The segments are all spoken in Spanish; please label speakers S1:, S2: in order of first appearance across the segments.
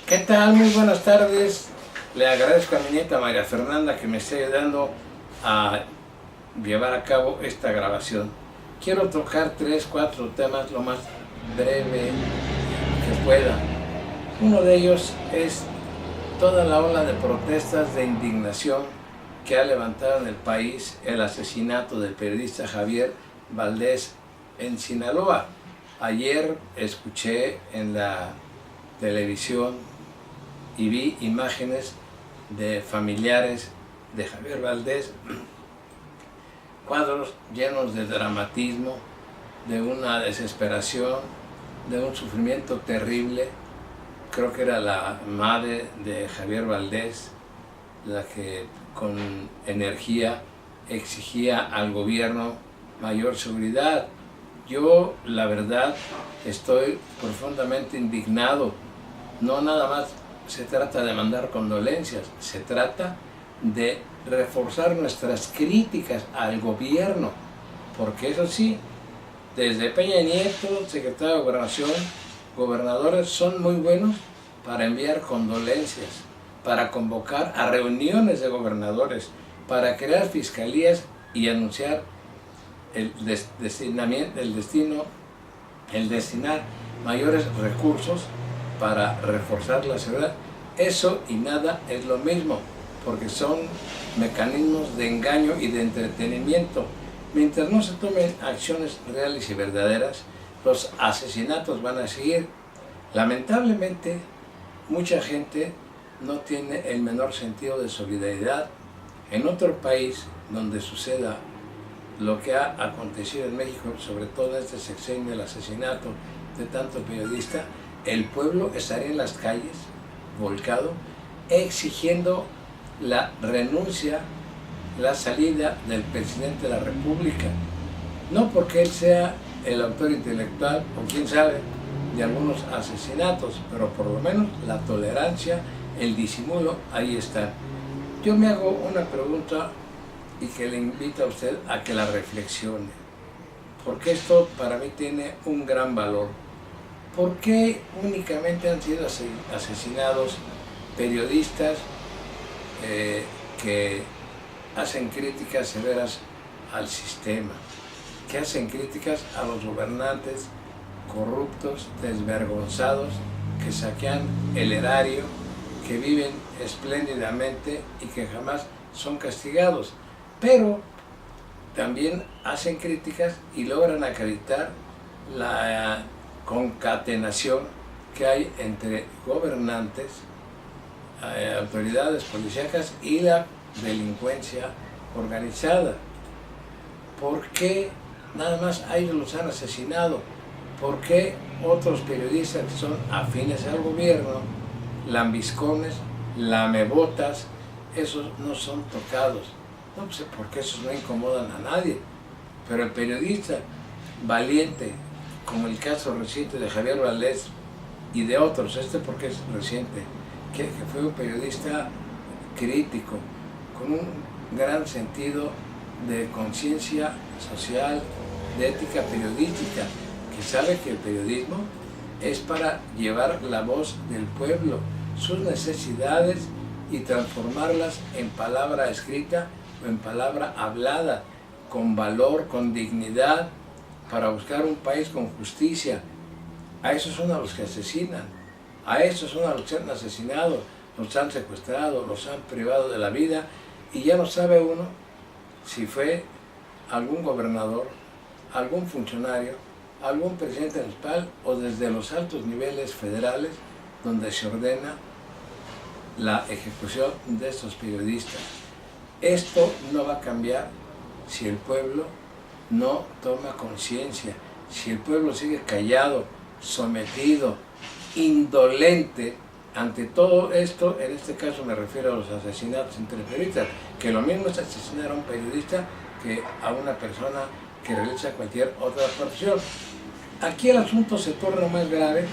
S1: ¿Qué tal? Muy buenas tardes. Le agradezco a mi nieta María Fernanda que me esté ayudando a llevar a cabo esta grabación. Quiero tocar 3-4 temas lo más breve que pueda. Uno de ellos es toda la ola de protestas de indignación que ha levantado en el país el asesinato del periodista Javier Valdez en Sinaloa. Ayer escuché en la televisión y vi imágenes de familiares de Javier Valdez, cuadros llenos de dramatismo, de una desesperación, de un sufrimiento terrible. Creo que era la madre de Javier Valdez la que con energía exigía al gobierno mayor seguridad. Yo, la verdad, estoy profundamente indignado. No nada más se trata de mandar condolencias, se trata de reforzar nuestras críticas al gobierno, porque eso sí, desde Peña Nieto, secretario de Gobernación, gobernadores son muy buenos para enviar condolencias, para convocar a reuniones de gobernadores, para crear fiscalías y anunciar el destinar mayores recursos para reforzar la seguridad. Eso y nada es lo mismo, porque son mecanismos de engaño y de entretenimiento. Mientras no se tomen acciones reales y verdaderas, los asesinatos van a seguir. Lamentablemente, mucha gente no tiene el menor sentido de solidaridad. En otro país donde suceda lo que ha acontecido en México, sobre todo en este sexenio, el asesinato de tanto periodista, el pueblo estaría en las calles, volcado, exigiendo la renuncia, la salida del presidente de la República. No porque él sea el autor intelectual, o quién sabe, de algunos asesinatos, pero por lo menos la tolerancia, el disimulo, ahí está. Yo me hago una pregunta y que le invito a usted a que la reflexione, porque esto para mí tiene un gran valor. ¿Por qué únicamente han sido asesinados periodistas que hacen críticas severas al sistema, que hacen críticas a los gobernantes corruptos, desvergonzados, que saquean el erario, que viven espléndidamente y que jamás son castigados? Pero también hacen críticas y logran acreditar la concatenación que hay entre gobernantes, autoridades policíacas y la delincuencia organizada. ¿Por qué nada más a ellos los han asesinado? ¿Por qué otros periodistas que son afines al gobierno, lambiscones, lamebotas, esos no son tocados? No sé por qué esos no incomodan a nadie, pero el periodista valiente, como el caso reciente de Javier Valdez y de otros, porque es reciente, que fue un periodista crítico, con un gran sentido de conciencia social, de ética periodística, que sabe que el periodismo es para llevar la voz del pueblo, sus necesidades y transformarlas en palabra escrita o en palabra hablada, con valor, con dignidad, para buscar un país con justicia. A esos son a los que asesinan, a esos son a los que han asesinado, los han secuestrado, los han privado de la vida, y ya no sabe uno si fue algún gobernador, algún funcionario, algún presidente municipal o desde los altos niveles federales donde se ordena la ejecución de estos periodistas. Esto no va a cambiar si el pueblo no toma conciencia, si el pueblo sigue callado, sometido, indolente ante todo esto. En este caso me refiero a los asesinatos entre periodistas, que lo mismo es asesinar a un periodista que a una persona que realiza cualquier otra profesión. Aquí el asunto se torna más grave,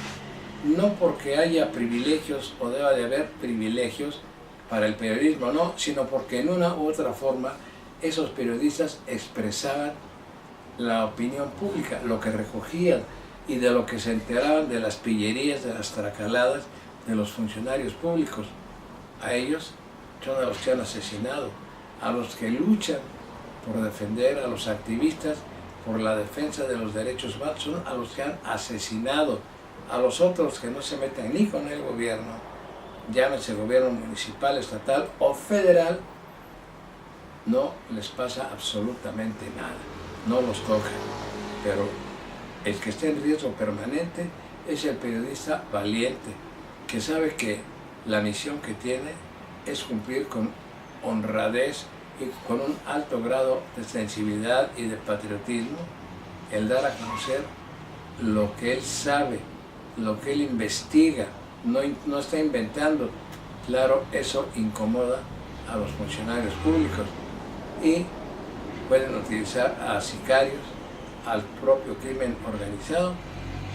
S1: no porque haya privilegios o deba de haber privilegios para el periodismo, no, sino porque en una u otra forma esos periodistas expresaban la opinión pública, lo que recogían y de lo que se enteraban de las pillerías, de las tracaladas de los funcionarios públicos. A ellos son a los que han asesinado, a los que luchan por defender a los activistas, por la defensa de los derechos humanos, son a los que han asesinado. A los otros que no se meten ni con el gobierno, llámese gobierno municipal, estatal o federal, no les pasa absolutamente nada, no los tocan. Pero el que está en riesgo permanente es el periodista valiente, que sabe que la misión que tiene es cumplir con honradez y con un alto grado de sensibilidad y de patriotismo, el dar a conocer lo que él sabe, lo que él investiga, no está inventando. Claro, eso incomoda a los funcionarios públicos y pueden utilizar a sicarios, al propio crimen organizado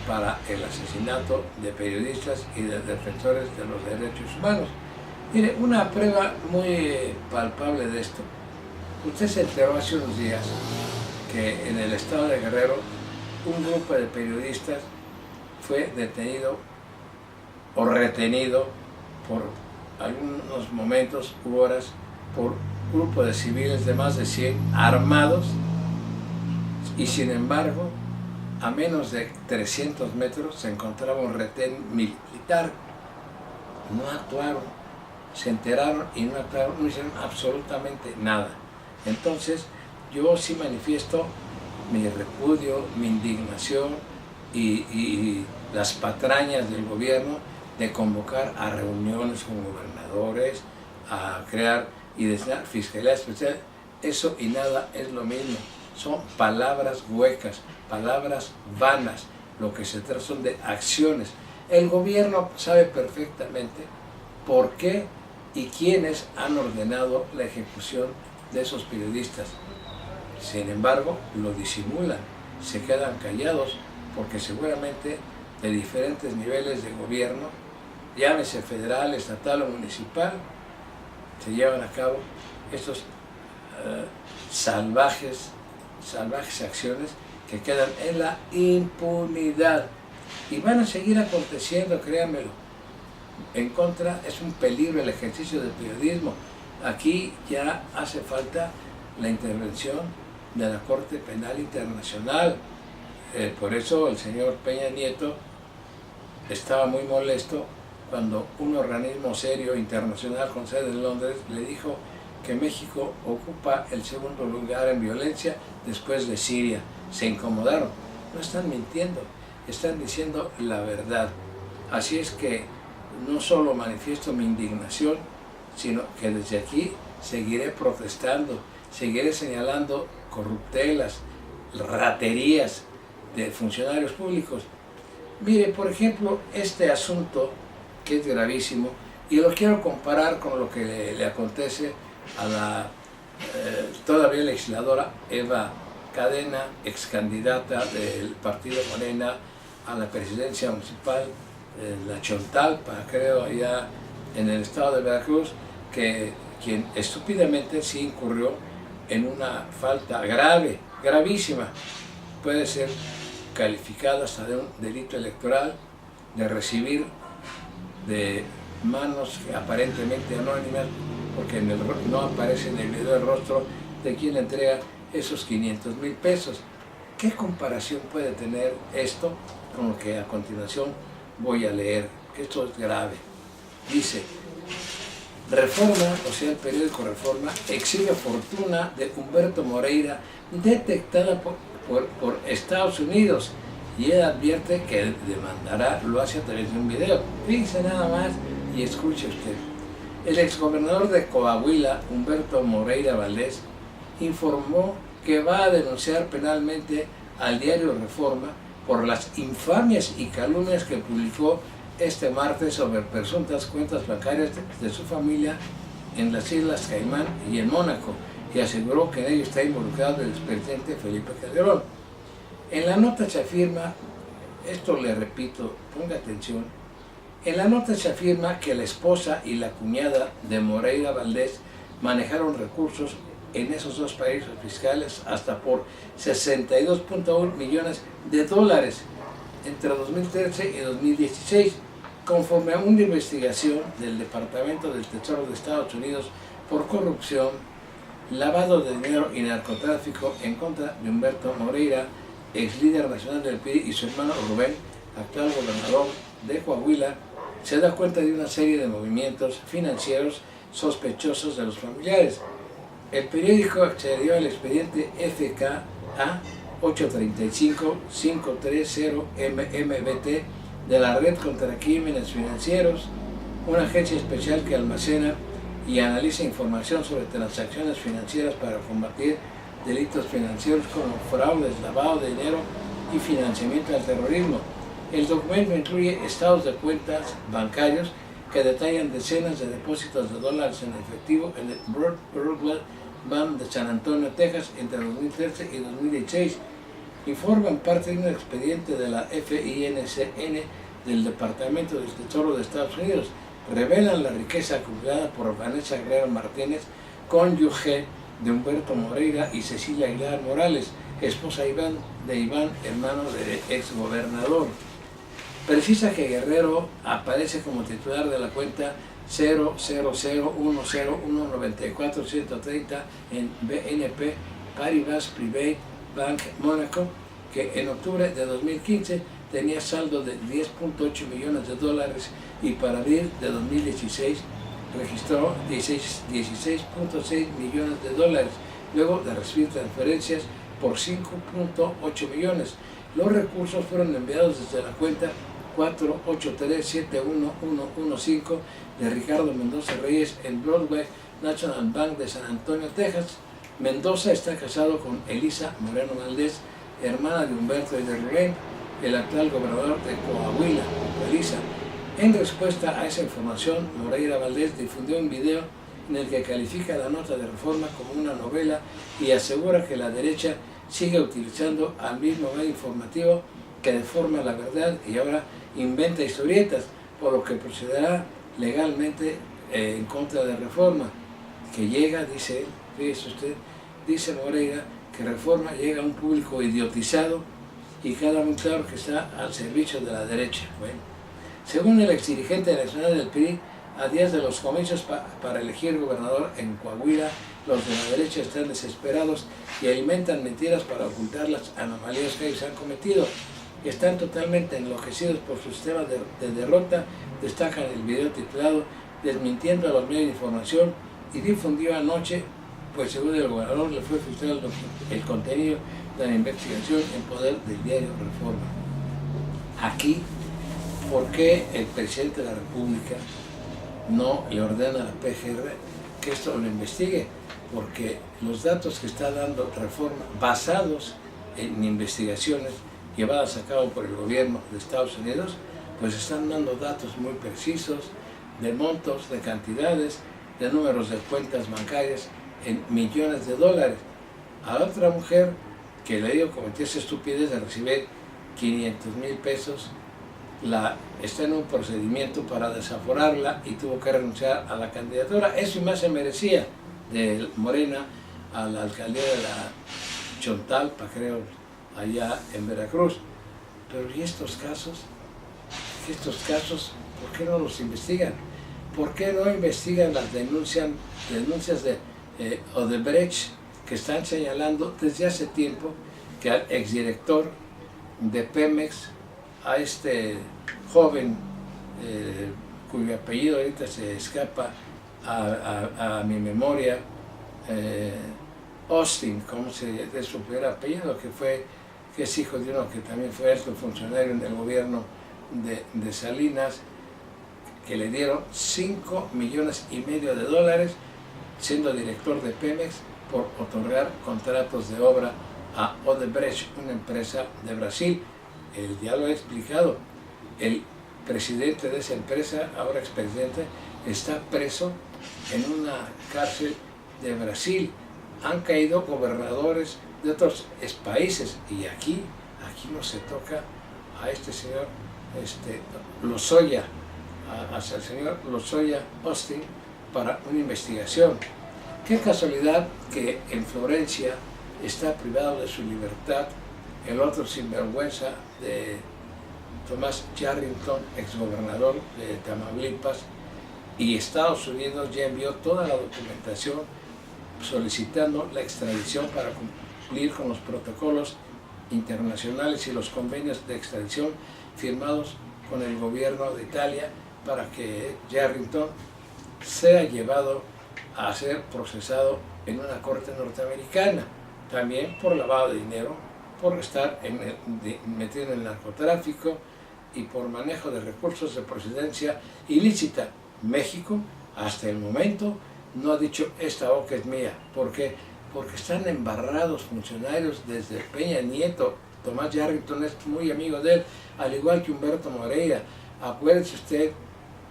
S1: para el asesinato de periodistas y de defensores de los derechos humanos. Mire, una prueba muy palpable de esto. Usted se enteró hace unos días que en el estado de Guerrero un grupo de periodistas fue detenido o retenido por algunos momentos u horas por un grupo de civiles de más de 100 armados, y sin embargo a menos de 300 metros se encontraba un retén militar. No actuaron, se enteraron y no actuaron, no hicieron absolutamente nada. Entonces yo sí manifiesto mi repudio, mi indignación y las patrañas del gobierno de convocar a reuniones con gobernadores, a crear y designar fiscalía especial. Eso y nada es lo mismo. Son palabras huecas, palabras vanas. Lo que se trata son de acciones. El gobierno sabe perfectamente por qué y quiénes han ordenado la ejecución de esos periodistas. Sin embargo, lo disimulan, se quedan callados, porque seguramente de diferentes niveles de gobierno, llámese federal, estatal o municipal, se llevan a cabo estos salvajes acciones que quedan en la impunidad y van a seguir aconteciendo, créanmelo. En contra, es un peligro el ejercicio del periodismo. Aquí ya hace falta la intervención de la Corte Penal Internacional. Por eso el señor Peña Nieto estaba muy molesto cuando un organismo serio internacional con sede en Londres le dijo que México ocupa el segundo lugar en violencia después de Siria. Se incomodaron. No están mintiendo, están diciendo la verdad. Así es que no solo manifiesto mi indignación, sino que desde aquí seguiré protestando, seguiré señalando corruptelas, raterías de funcionarios públicos. Mire, por ejemplo, este asunto que es gravísimo, y lo quiero comparar con lo que le acontece a la todavía legisladora Eva Cadena, ex candidata del partido Morena a la presidencia municipal de La Chontalpa, creo, allá en el estado de Veracruz, que quien estúpidamente sí incurrió en una falta grave, gravísima, puede ser calificada hasta de un delito electoral, de recibir de manos aparentemente anónimas, porque no aparece en el video el rostro de quien le entrega esos 500,000 pesos. ¿Qué comparación puede tener esto con lo que a continuación voy a leer? Esto es grave. Dice: Reforma, o sea, el periódico Reforma, exhibe fortuna de Humberto Moreira detectada por Estados Unidos, y él advierte que demandará, lo hace a través de un video. Fíjense nada más y escuche usted. El exgobernador de Coahuila, Humberto Moreira Valdés, informó que va a denunciar penalmente al diario Reforma por las infamias y calumnias que publicó este martes sobre presuntas cuentas bancarias de su familia en las Islas Caimán y en Mónaco, y aseguró que en ello está involucrado el expresidente Felipe Calderón. En la nota se afirma, esto le repito, ponga atención, en la nota se afirma que la esposa y la cuñada de Moreira Valdés manejaron recursos en esos dos paraísos fiscales hasta por 62.1 millones de dólares entre 2013 y 2016, conforme a una investigación del Departamento del Tesoro de Estados Unidos por corrupción, lavado de dinero y narcotráfico en contra de Humberto Moreira, ex líder nacional del PRI, y su hermano Rubén, actual gobernador de Coahuila, se da cuenta de una serie de movimientos financieros sospechosos de los familiares. El periódico accedió al expediente FKA 835-530-MMBT de la Red contra Crímenes Financieros, una agencia especial que almacena y analiza información sobre transacciones financieras para combatir delitos financieros como fraudes, lavado de dinero y financiamiento al terrorismo. El documento incluye estados de cuentas bancarios que detallan decenas de depósitos de dólares en efectivo en el Brookfield Bank de San Antonio, Texas, entre 2013 y 2016, y forman parte de un expediente de la FINCN del Departamento del Tesoro de Estados Unidos. Revelan la riqueza acumulada por Vanessa Guerrero Martínez, cónyuge de Humberto Moreira, y Cecilia Aguilar Morales, esposa de Iván, hermano del exgobernador. Precisa que Guerrero aparece como titular de la cuenta 00010194130 en BNP Paribas Private Bank Mónaco, que en octubre de 2015 tenía saldo de 10.8 millones de dólares y para abril de 2016 registró 16.6 millones de dólares, luego de recibir transferencias por 5.8 millones. Los recursos fueron enviados desde la cuenta 483-71115 de Ricardo Mendoza Reyes en Broadway National Bank de San Antonio, Texas. Mendoza está casado con Elisa Moreno Valdés, hermana de Humberto y de Rubén, el actual gobernador de Coahuila. Elisa, en respuesta a esa información, Moreira Valdés difundió un video en el que califica la nota de reforma como una novela y asegura que la derecha sigue utilizando al mismo medio informativo que deforma la verdad y ahora inventa historietas, por lo que procederá legalmente en contra de reforma, que llega, dice él, fíjese usted, dice Moreira, que reforma llega a un público idiotizado y queda muy claro que está al servicio de la derecha. Bueno, según el exdirigente nacional del PRI, a días de los comicios para elegir gobernador en Coahuila, los de la derecha están desesperados y alimentan mentiras para ocultar las anomalías que ellos han cometido. Están totalmente enloquecidos por su sistema de derrota, destacan el video titulado Desmintiendo a los medios de información, y difundió anoche, pues según el gobernador le fue filtrado el contenido de la investigación en poder del diario Reforma. Aquí, ¿por qué el presidente de la República no le ordena a la PGR que esto lo investigue? Porque los datos que está dando Reforma, basados en investigaciones llevadas a cabo por el gobierno de Estados Unidos, pues están dando datos muy precisos de montos, de cantidades, de números de cuentas bancarias en millones de dólares. A otra mujer que le dio cometió esa estupidez de recibir 500,000 pesos, está en un procedimiento para desaforarla y tuvo que renunciar a la candidatura. Eso y más se merecía de Morena a la alcaldía de la Chontalpa, creo, allá en Veracruz. Pero ¿y estos casos? ¿Por qué no los investigan? ¿Por qué no investigan las denuncias de Odebrecht, que están señalando desde hace tiempo que al exdirector de Pemex, a este joven cuyo apellido ahorita se escapa a mi memoria, Austin, ¿cómo se de su primer apellido? Que es hijo de uno que también fue alto funcionario en el gobierno de Salinas, que le dieron 5,5 millones de dólares siendo director de Pemex por otorgar contratos de obra a Odebrecht, una empresa de Brasil. Ya lo he explicado, el presidente de esa empresa, ahora expresidente, está preso en una cárcel de Brasil. Han caído gobernadores de otros países y aquí no se toca a este señor Lozoya, hacia el señor Lozoya Austin para una investigación. Qué casualidad que en Florencia está privado de su libertad el otro sinvergüenza Thomas Yarrington, exgobernador de Tamaulipas, y Estados Unidos ya envió toda la documentación solicitando la extradición para cumplir con los protocolos internacionales y los convenios de extradición firmados con el gobierno de Italia para que Yarrington sea llevado a ser procesado en una corte norteamericana, también por lavado de dinero, por estar metido en el narcotráfico y por manejo de recursos de procedencia ilícita. México, hasta el momento, no ha dicho esta boca es mía. ¿Por qué? Porque están embarrados funcionarios desde Peña Nieto. Tomás Yarrington es muy amigo de él, al igual que Humberto Moreira. Acuérdese usted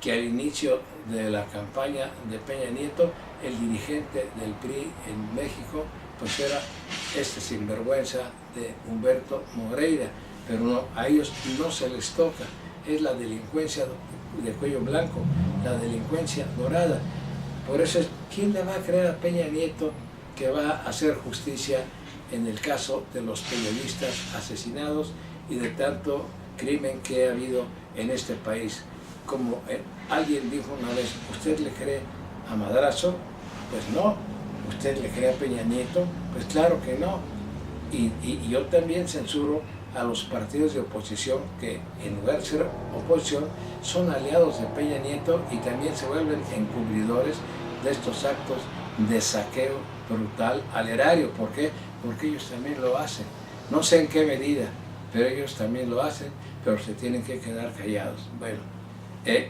S1: que al inicio de la campaña de Peña Nieto, el dirigente del PRI en México, pues era este sinvergüenza de Humberto Moreira, pero no, a ellos no se les toca, es la delincuencia de cuello blanco, la delincuencia dorada. Por eso, ¿quién le va a creer a Peña Nieto que va a hacer justicia en el caso de los periodistas asesinados y de tanto crimen que ha habido en este país? Como alguien dijo una vez, ¿usted le cree a Madrazo? Pues no. ¿Usted le cree a Peña Nieto? Pues claro que no. Y yo también censuro a los partidos de oposición que, en lugar de ser oposición, son aliados de Peña Nieto y también se vuelven encubridores de estos actos de saqueo brutal al erario. ¿Por qué? Porque ellos también lo hacen. No sé en qué medida, pero ellos también lo hacen, pero se tienen que quedar callados. Bueno,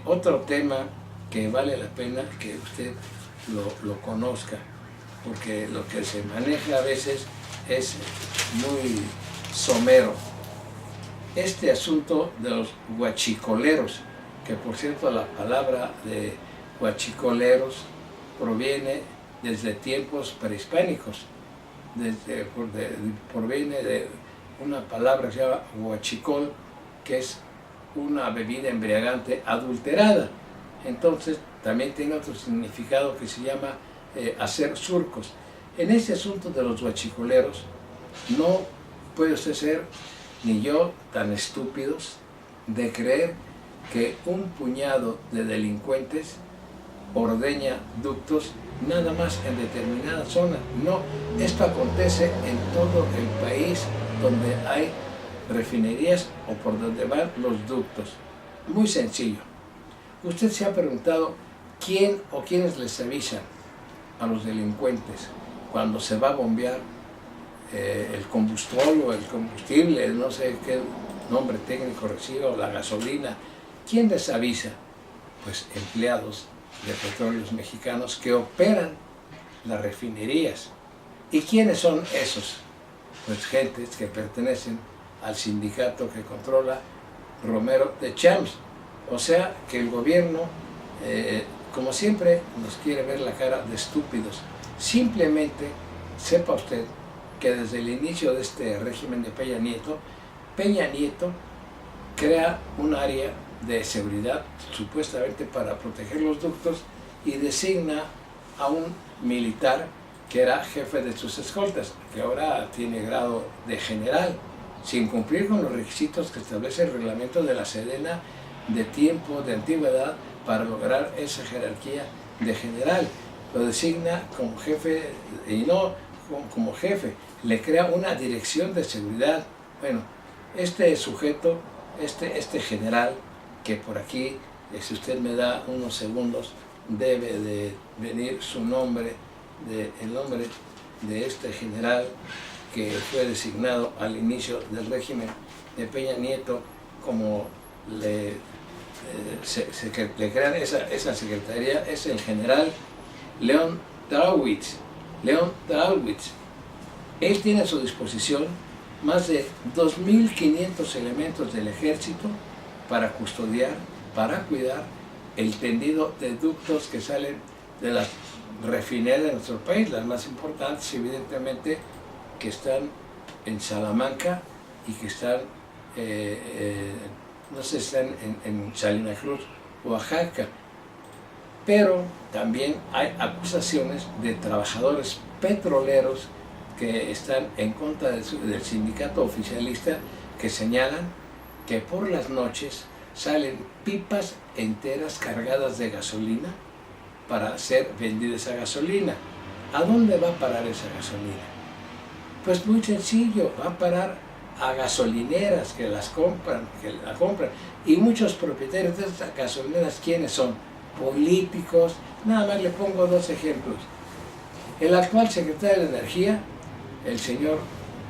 S1: otro tema que vale la pena que usted lo conozca, porque lo que se maneja a veces es muy somero. Este asunto de los huachicoleros, que por cierto la palabra de huachicoleros proviene desde tiempos prehispánicos, proviene de una palabra que se llama huachicol, que es una bebida embriagante adulterada. Entonces también tiene otro significado que se llama hacer surcos. En ese asunto de los huachicoleros no puede usted ser ni yo tan estúpidos de creer que un puñado de delincuentes ordeña ductos nada más en determinada zona. No, esto acontece en todo el país donde hay refinerías o por donde van los ductos. Muy sencillo. Usted se ha preguntado quién o quiénes les avisan a los delincuentes cuando se va a bombear el combustible o el combustible, no sé qué nombre técnico recibe, o la gasolina. ¿Quién les avisa? Pues empleados de Petróleos Mexicanos que operan las refinerías. ¿Y quiénes son esos? Pues gentes que pertenecen al sindicato que controla Romero de Champs. O sea que el gobierno, como siempre, nos quiere ver la cara de estúpidos. Simplemente sepa usted que desde el inicio de este régimen de Peña Nieto crea un área de seguridad supuestamente para proteger los ductos y designa a un militar que era jefe de sus escoltas, que ahora tiene grado de general, sin cumplir con los requisitos que establece el reglamento de la Sedena de tiempo, de antigüedad, para lograr esa jerarquía de general. Lo designa como jefe y no como jefe, le crea una dirección de seguridad. Bueno, este sujeto, este general, que por aquí, si usted me da unos segundos, debe de venir su nombre, el nombre de este general que fue designado al inicio del régimen de Peña Nieto como le crean esa secretaría, es el general León Trauwitz. Él tiene a su disposición más de 2.500 elementos del ejército para custodiar, para cuidar el tendido de ductos que salen de las refinerías de nuestro país, las más importantes evidentemente que están en Salamanca y que están, no sé, están en Salina Cruz, Oaxaca. Pero también hay acusaciones de trabajadores petroleros que están en contra del sindicato oficialista, que señalan que por las noches salen pipas enteras cargadas de gasolina para ser vendida esa gasolina. ¿A dónde va a parar esa gasolina? Pues muy sencillo, va a parar a gasolineras que la compran. Y muchos propietarios de estas gasolineras, ¿quiénes son? Políticos. Nada más le pongo dos ejemplos. El actual secretario de Energía, el señor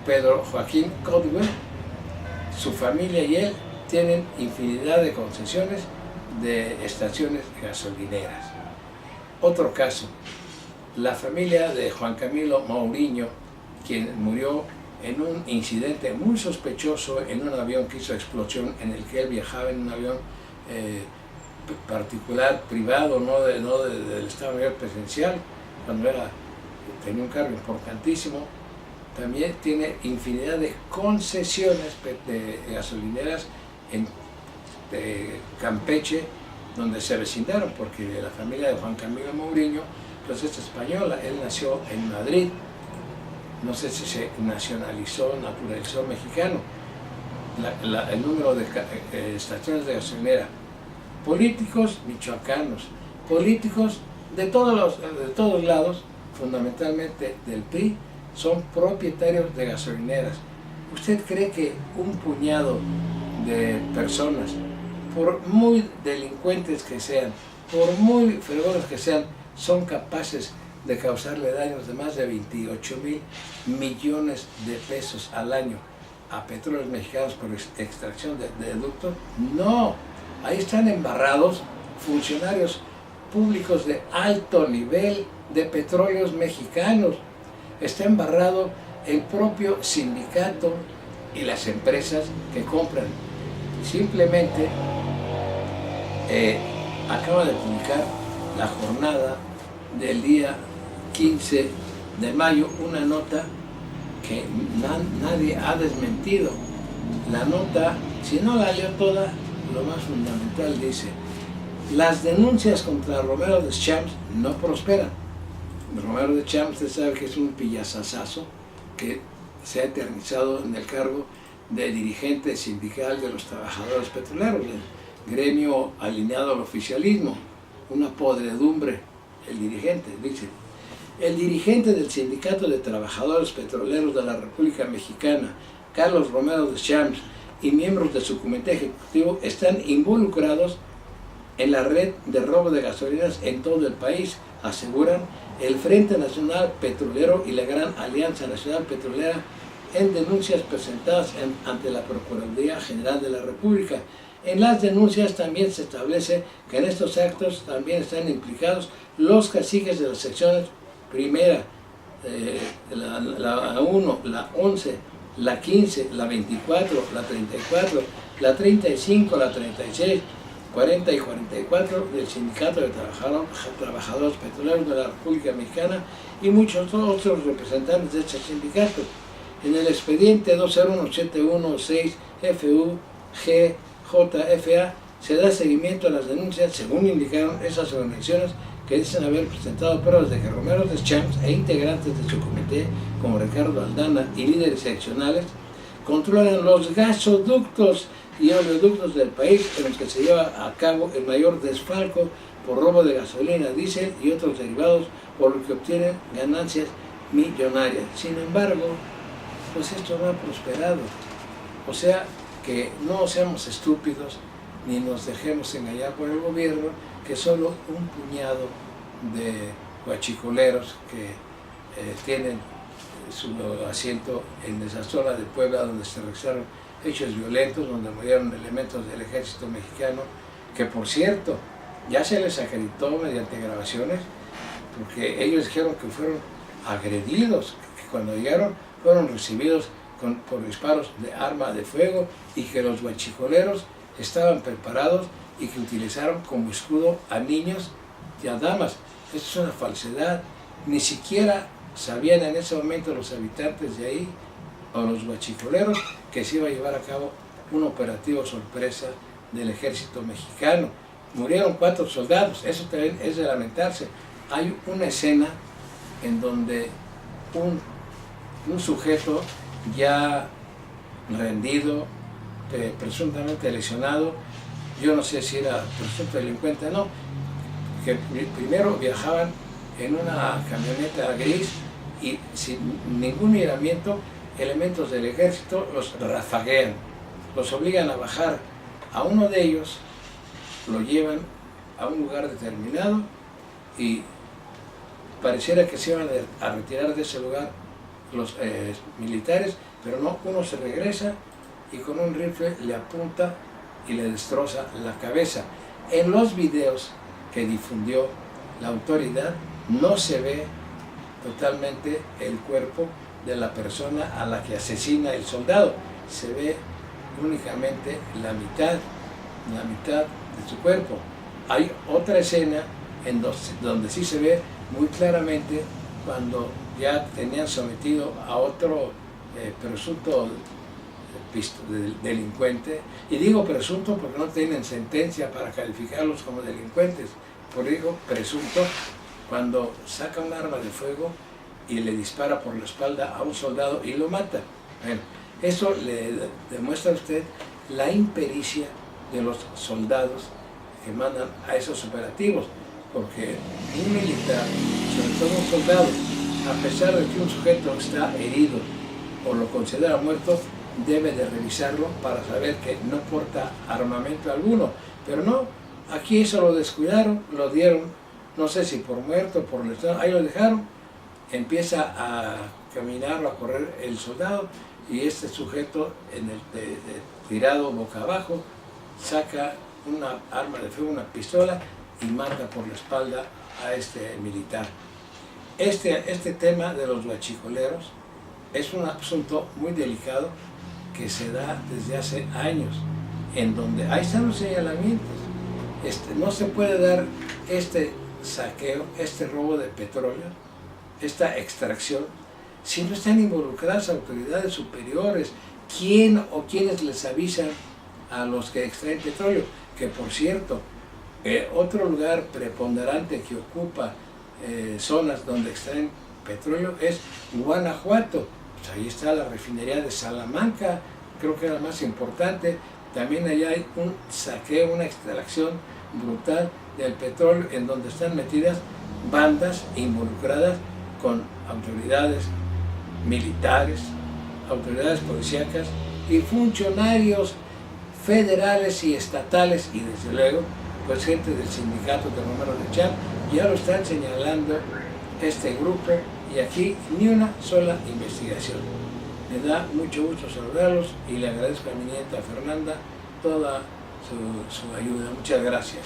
S1: Pedro Joaquín Codwell, su familia y él tienen infinidad de concesiones de estaciones gasolineras. Otro caso, la familia de Juan Camilo Mourinho, quien murió en un incidente muy sospechoso en un avión que hizo explosión, en el que él viajaba en un avión particular, privado, no del Estado Mayor Presidencial, cuando tenía un cargo importantísimo. También tiene infinidad de concesiones de gasolineras en Campeche, donde se vecindaron, porque la familia de Juan Camilo Mourinho pues es española. Él nació en Madrid, no sé si se naturalizó mexicano. El número de estaciones de gasolinera, políticos michoacanos, políticos de todos lados, fundamentalmente del PRI, son propietarios de gasolineras. ¿Usted cree que un puñado de personas, por muy delincuentes que sean, por muy fregones que sean, son capaces de causarle daños de más de 28,000 millones de pesos al año a Petróleos Mexicanos por extracción de ductos? No, ahí están embarrados funcionarios públicos de alto nivel de Petróleos Mexicanos. Está embarrado el propio sindicato y las empresas que compran. Simplemente acaba de publicar La Jornada del día 15 de mayo una nota que nadie ha desmentido. La nota, si no la leo toda, lo más fundamental dice: las denuncias contra Romero Deschamps no prosperan. Romero Deschamps, usted sabe que es un pillazazazo que se ha eternizado en el cargo de dirigente sindical de los trabajadores petroleros, el gremio alineado al oficialismo, una podredumbre. El dirigente, dice: el dirigente del Sindicato de Trabajadores Petroleros de la República Mexicana, Carlos Romero Deschamps, y miembros de su comité ejecutivo están involucrados en la red de robo de gasolineras en todo el país, aseguran el Frente Nacional Petrolero y la Gran Alianza Nacional Petrolera en denuncias presentadas ante la Procuraduría General de la República. En las denuncias también se establece que en estos actos también están implicados los caciques de las secciones primera, la 1, la 11, la 15, la 24, la 34, la 35, la 36, 40 y 44 del Sindicato de Trabajadores Petroleros de la República Mexicana y muchos otros representantes de este sindicato. En el expediente 201-716-FU-GJFA se da seguimiento a las denuncias, según indicaron esas organizaciones, que dicen haber presentado pruebas de que Romero Deschamps e integrantes de su comité, como Ricardo Aldana y líderes seccionales, controlan los gasoductos y oleoductos del país en los que se lleva a cabo el mayor desfalco por robo de gasolina, diésel y otros derivados, por lo que obtienen ganancias millonarias. Sin embargo, pues esto no ha prosperado. O sea, que no seamos estúpidos ni nos dejemos engañar por el gobierno, que solo un puñado de guachicoleros que tienen su asiento en Desazola de Puebla, donde se realizaron hechos violentos, donde murieron elementos del ejército mexicano, que por cierto ya se les acreditó mediante grabaciones, porque ellos dijeron que fueron agredidos, que cuando llegaron fueron recibidos por disparos de arma de fuego y que los guachicoleros estaban preparados y que utilizaron como escudo a niños y a damas. Esto es una falsedad. Ni siquiera sabían en ese momento los habitantes de ahí, o los guachicoleros, que se iba a llevar a cabo un operativo sorpresa del ejército mexicano. Murieron 4 soldados, eso también es de lamentarse. Hay una escena en donde un sujeto ya rendido, presuntamente lesionado, yo no sé si era presunto delincuente o no, que primero viajaban en una camioneta gris y sin ningún miramiento, elementos del ejército los rafaguean, los obligan a bajar a uno de ellos, lo llevan a un lugar determinado y pareciera que se iban a retirar de ese lugar los militares, pero no, uno se regresa y con un rifle le apunta y le destroza la cabeza. En los videos que difundió la autoridad no se ve totalmente el cuerpo de la persona a la que asesina el soldado, se ve únicamente la mitad de su cuerpo. Hay otra escena en donde sí se ve muy claramente cuando ya tenían sometido a otro presunto delincuente, y digo presunto porque no tienen sentencia para calificarlos como delincuentes, por digo presunto, cuando saca un arma de fuego y le dispara por la espalda a un soldado y lo mata. Bueno, eso le demuestra a usted la impericia de los soldados que mandan a esos operativos, porque un militar, sobre todo un soldado, a pesar de que un sujeto está herido o lo considera muerto, debe de revisarlo para saber que no porta armamento alguno. Pero no, aquí eso lo descuidaron, lo dieron, no sé si por muerto, por lesión, ahí lo dejaron, empieza a caminar o a correr el soldado y este sujeto tirado boca abajo saca una arma de fuego, una pistola, y mata por la espalda a este militar. Este tema de los huachicoleros es un asunto muy delicado que se da desde hace años, en donde ahí están los señalamientos. No se puede dar este saqueo, este robo de petróleo, esta extracción, si no están involucradas autoridades superiores. ¿Quién o quiénes les avisan a los que extraen petróleo? Que por cierto, otro lugar preponderante que ocupa zonas donde extraen petróleo es Guanajuato. Pues ahí está la refinería de Salamanca, creo que es la más importante. También allá hay un saqueo, una extracción brutal del petróleo, en donde están metidas bandas involucradas con autoridades militares, autoridades policíacas y funcionarios federales y estatales, y desde luego pues gente del sindicato de Romero de Champ. Ya lo están señalando este grupo, y aquí ni una sola investigación. Me da mucho gusto saludarlos y le agradezco a mi nieta Fernanda toda su ayuda. Muchas gracias.